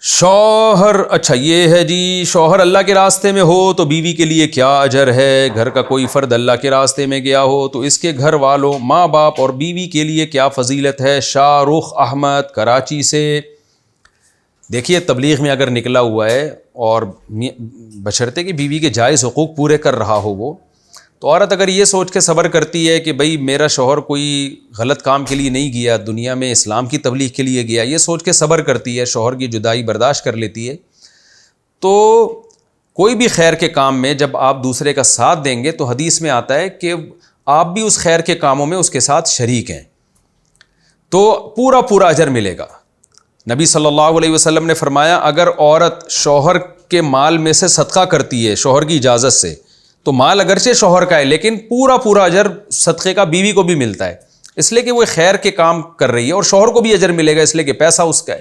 شوہر، اچھا یہ ہے جی، شوہر اللہ کے راستے میں ہو تو بیوی کے لیے کیا اجر ہے؟ گھر کا کوئی فرد اللہ کے راستے میں گیا ہو تو اس کے گھر والوں، ماں باپ اور بیوی کے لیے کیا فضیلت ہے؟ شاہ رخ احمد کراچی سے۔ دیکھیے تبلیغ میں اگر نکلا ہوا ہے اور بشرطے کہ بیوی کے جائز حقوق پورے کر رہا ہو وہ، تو عورت اگر یہ سوچ کے صبر کرتی ہے کہ بھئی میرا شوہر کوئی غلط کام کے لیے نہیں گیا، دنیا میں اسلام کی تبلیغ کے لیے گیا، یہ سوچ کے صبر کرتی ہے، شوہر کی جدائی برداشت کر لیتی ہے، تو کوئی بھی خیر کے کام میں جب آپ دوسرے کا ساتھ دیں گے تو حدیث میں آتا ہے کہ آپ بھی اس خیر کے کاموں میں اس کے ساتھ شریک ہیں، تو پورا اجر ملے گا۔ نبی صلی اللہ علیہ وسلم نے فرمایا اگر عورت شوہر کے مال میں سے صدقہ کرتی ہے شوہر کی اجازت سے، تو مال اگرچہ شوہر کا ہے لیکن پورا اجر صدقے کا بیوی کو بھی ملتا ہے، اس لیے کہ وہ خیر کے کام کر رہی ہے، اور شوہر کو بھی اجر ملے گا اس لیے کہ پیسہ اس کا ہے۔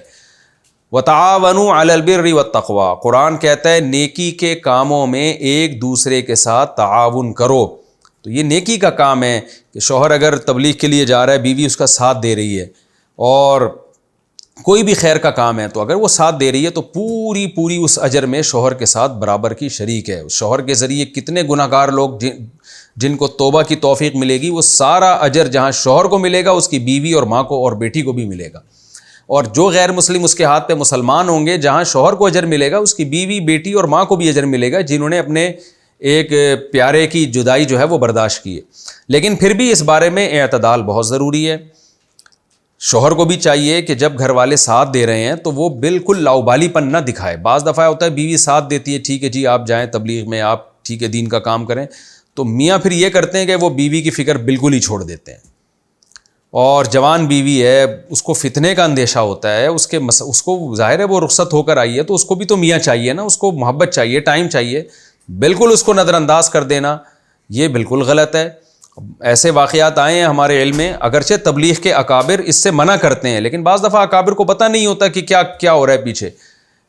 وَتَعَاوَنُوا عَلَى الْبِرِّ وَالتَّقْوَىٰ، قرآن کہتا ہے نیکی کے کاموں میں ایک دوسرے کے ساتھ تعاون کرو، تو یہ نیکی کا کام ہے کہ شوہر اگر تبلیغ کے لیے جا رہا ہے، بیوی اس کا ساتھ دے رہی ہے، اور کوئی بھی خیر کا کام ہے تو اگر وہ ساتھ دے رہی ہے تو پوری اس اجر میں شوہر کے ساتھ برابر کی شریک ہے۔ شوہر کے ذریعے کتنے گناہ گار لوگ جن کو توبہ کی توفیق ملے گی، وہ سارا اجر جہاں شوہر کو ملے گا اس کی بیوی اور ماں کو اور بیٹی کو بھی ملے گا، اور جو غیر مسلم اس کے ہاتھ پہ مسلمان ہوں گے، جہاں شوہر کو اجر ملے گا اس کی بیوی، بیٹی اور ماں کو بھی اجر ملے گا، جنہوں نے اپنے ایک پیارے کی جدائی جو ہے وہ برداشت کی ہے۔ لیکن پھر بھی اس بارے میں اعتدال بہت ضروری ہے۔ شوہر کو بھی چاہیے کہ جب گھر والے ساتھ دے رہے ہیں تو وہ بالکل لاؤبالی پن نہ دکھائے۔ بعض دفعہ ہوتا ہے بیوی ساتھ دیتی ہے، ٹھیک ہے جی آپ جائیں تبلیغ میں، آپ ٹھیک ہے دین کا کام کریں، تو میاں پھر یہ کرتے ہیں کہ وہ بیوی کی فکر بالکل ہی چھوڑ دیتے ہیں، اور جوان بیوی ہے اس کو فتنے کا اندیشہ ہوتا ہے، اس کو ظاہر ہے وہ رخصت ہو کر آئی ہے تو اس کو بھی تو میاں چاہیے نا، اس کو محبت چاہیے، ٹائم چاہیے، بالکل اس کو نظر انداز کر دینا یہ بالکل غلط ہے۔ ایسے واقعات آئے ہیں ہمارے علم میں، اگرچہ تبلیغ کے اکابر اس سے منع کرتے ہیں، لیکن بعض دفعہ اکابر کو پتہ نہیں ہوتا کہ کیا ہو رہا ہے پیچھے۔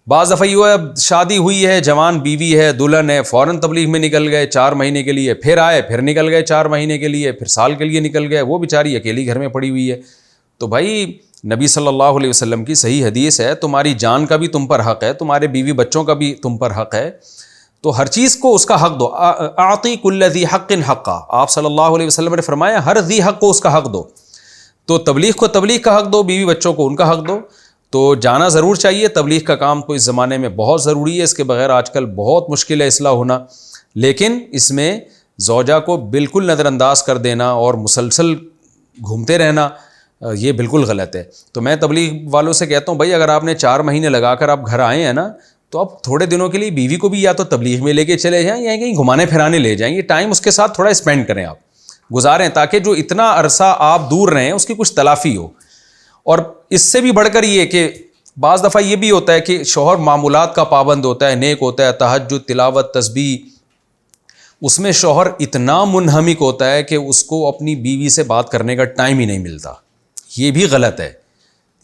بعض دفعہ یہ ہے شادی ہوئی ہے، جوان بیوی ہے، دلہن ہے، فوراً تبلیغ میں نکل گئے 4 مہینے کے لیے، پھر آئے، پھر نکل گئے 4 مہینے کے لیے، پھر سال کے لیے نکل گئے، وہ بیچاری اکیلی گھر میں پڑی ہوئی ہے۔ تو بھائی نبی صلی اللہ علیہ وسلم کی صحیح حدیث ہے، تمہاری جان کا بھی تم پر حق ہے، تمہارے بیوی بچوں کا بھی تم پر حق ہے، تو ہر چیز کو اس کا حق دو۔ اعطی کل ذی حق حقا، آپ صلی اللہ علیہ وسلم نے فرمایا ہر ذی حق کو اس کا حق دو، تو تبلیغ کو تبلیغ کا حق دو، بیوی بچوں کو ان کا حق دو۔ تو جانا ضرور چاہیے، تبلیغ کا کام تو اس زمانے میں بہت ضروری ہے، اس کے بغیر آج کل بہت مشکل ہے اصلاح ہونا، لیکن اس میں زوجہ کو بالکل نظر انداز کر دینا اور مسلسل گھومتے رہنا یہ بالکل غلط ہے۔ تو میں تبلیغ والوں سے کہتا ہوں بھائی اگر آپ نے 4 مہینے لگا کر آپ گھر آئے ہیں نا، تو آپ تھوڑے دنوں کے لیے بیوی کو بھی یا تو تبلیغ میں لے کے چلے جائیں یا کہیں گھمانے پھرانے لے جائیں، یہ ٹائم اس کے ساتھ تھوڑا اسپینڈ کریں، آپ گزاریں، تاکہ جو اتنا عرصہ آپ دور رہیں اس کی کچھ تلافی ہو۔ اور اس سے بھی بڑھ کر یہ کہ بعض دفعہ یہ بھی ہوتا ہے کہ شوہر معمولات کا پابند ہوتا ہے، نیک ہوتا ہے، تہجد، تلاوت، تسبیح، اس میں شوہر اتنا منہمک ہوتا ہے کہ اس کو اپنی بیوی سے بات کرنے کا ٹائم ہی نہیں ملتا، یہ بھی غلط ہے،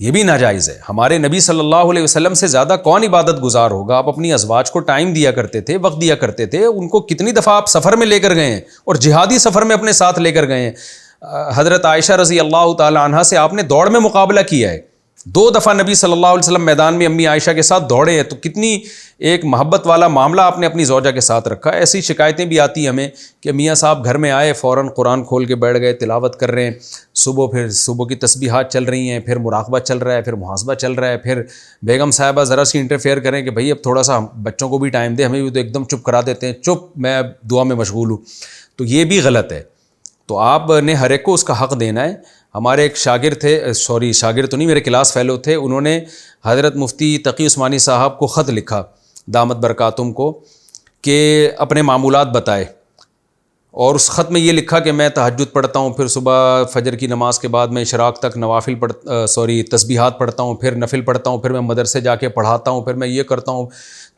یہ بھی ناجائز ہے۔ ہمارے نبی صلی اللہ علیہ وسلم سے زیادہ کون عبادت گزار ہوگا؟ آپ اپنی ازواج کو ٹائم دیا کرتے تھے، وقت دیا کرتے تھے، ان کو کتنی دفعہ آپ سفر میں لے کر گئے ہیں، اور جہادی سفر میں اپنے ساتھ لے کر گئے ہیں۔ حضرت عائشہ رضی اللہ تعالی عنہا سے آپ نے دوڑ میں مقابلہ کیا ہے، 2 دفعہ نبی صلی اللہ علیہ وسلم میدان میں امی عائشہ کے ساتھ دوڑے ہیں، تو کتنی ایک محبت والا معاملہ آپ نے اپنی زوجہ کے ساتھ رکھا۔ ایسی شکایتیں بھی آتی ہیں ہمیں کہ میاں صاحب گھر میں آئے فوراً قرآن کھول کے بیٹھ گئے، تلاوت کر رہے ہیں، پھر صبح کی تسبیحات چل رہی ہیں، پھر مراقبہ چل رہا ہے، پھر محاسبہ چل رہا ہے، پھر بیگم صاحبہ ذرا سی انٹرفیئر کریں کہ بھائی اب تھوڑا سا بچوں کو بھی ٹائم دے، ہمیں بھی تو ایک دم چپ کرا دیتے ہیں، چپ میں دعا میں مشغول ہوں، تو یہ بھی غلط ہے۔ تو آپ نے ہر ایک کو اس کا حق دینا ہے۔ ہمارے ایک شاگرد تھے، شاگرد تو نہیں، میرے کلاس فیلو تھے، انہوں نے حضرت مفتی تقی عثمانی صاحب کو خط لکھا دامت برکاتہم کو کہ اپنے معمولات بتائے، اور اس خط میں یہ لکھا کہ میں تہجد پڑھتا ہوں، پھر صبح فجر کی نماز کے بعد میں اشراق تک تسبیحات پڑھتا ہوں، پھر نفل پڑھتا ہوں، پھر میں مدرسے جا کے پڑھاتا ہوں، پھر میں یہ کرتا ہوں۔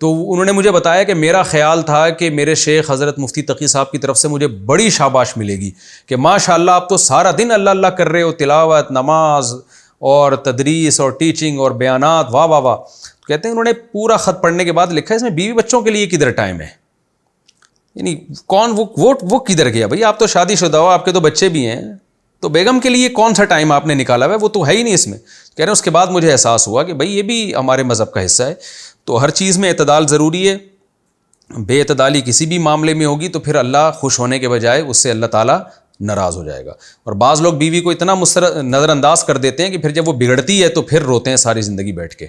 تو انہوں نے مجھے بتایا کہ میرا خیال تھا کہ میرے شیخ حضرت مفتی تقی صاحب کی طرف سے مجھے بڑی شاباش ملے گی کہ ماشاءاللہ آپ تو سارا دن اللہ اللہ کر رہے ہو، تلاوت، نماز اور تدریس اور ٹیچنگ اور بیانات، واہ واہ واہ۔ کہتے ہیں انہوں نے پورا خط پڑھنے کے بعد لکھا ہے اس میں بیوی بچوں کے لیے کدھر ٹائم ہے، یعنی کون وہ کدھر گیا؟ بھائی آپ تو شادی شدہ ہو، آپ کے تو بچے بھی ہیں، تو بیگم کے لیے کون سا ٹائم آپ نے نکالا ہوا ہے؟ وہ تو ہے ہی نہیں اس میں. کہہ رہے ہیں اس کے بعد مجھے احساس ہوا کہ بھائی یہ بھی ہمارے مذہب کا حصہ ہے. تو ہر چیز میں اعتدال ضروری ہے. بے اعتدالی کسی بھی معاملے میں ہوگی تو پھر اللہ خوش ہونے کے بجائے اس سے اللہ تعالیٰ ناراض ہو جائے گا. اور بعض لوگ بیوی کو اتنا نظر انداز کر دیتے ہیں کہ پھر جب وہ بگڑتی ہے تو پھر روتے ہیں ساری زندگی بیٹھ کے.